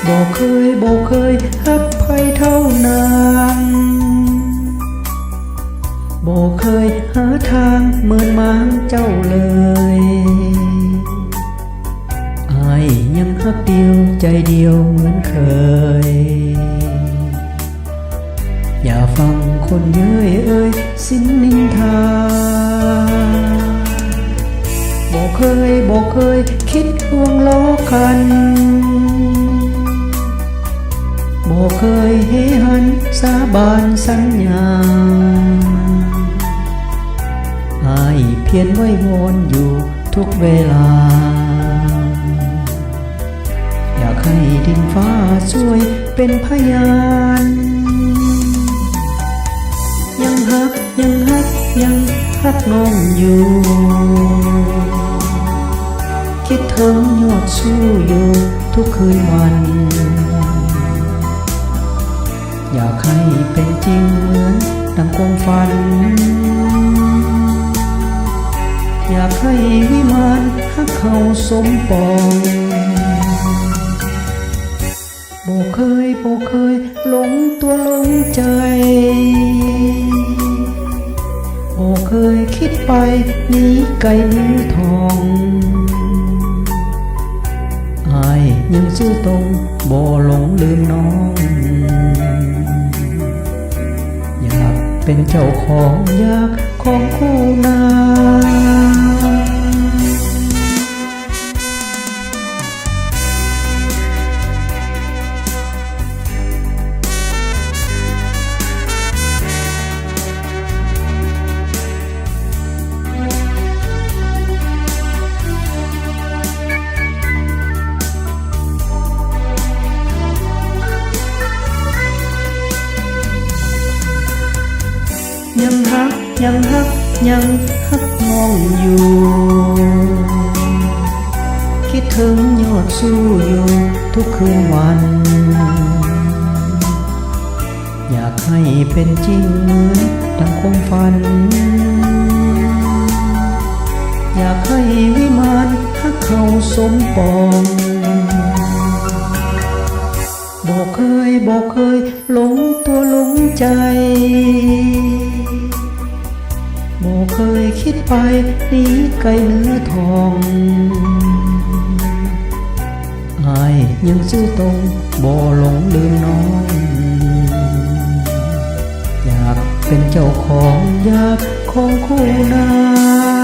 บ่เคยฮักไผเท่านั้นบ่เคยหาทางเหมือนมางเจ้าเลยอ้ายยังฮักเดียวใจเดียวเหมือนเคยอย่าฟังคนเย้ยเอ่ยสิ้นนินทาบ่เคยคิดห่วงล้อกันบ่เคยเฮหันสาบานสัญญาอ้ายเพียรไว้วอนอยู่ทุกเวลาอยากให้ดินฟ้าช่วยเป็นพยานยังฮักน้องอยู่คิดถึงยอดสู้อยู่ทุกคืนวันอยากให้เป็นจริงเหมือนดังความฝันอยากให้วิมานฮักเขาสมปองบ่เคยหลงตัวหลงใจบ่เคยคิดไปหนีไกลเนื้อทองอ้ายยังซื่อตรงบ่หลงลืมน้องอยากเป็นเจ้าของอยากของคู่นายังฮักน้องอยู่คิดถึงยอดสู้อยู่ทุกคืนวันอยากให้เป็นจริงเหมือนดังความฝันอยากให้วิมานฮักเขาสมปองบ่เคยหลงตัวหลงใจบ่เคยคิดไปหนีไกลเนื้อทองอ้ายยังซื่อตรงบ่หลงลืมน้องอยากเป็นเจ้าของอยากของคู่นา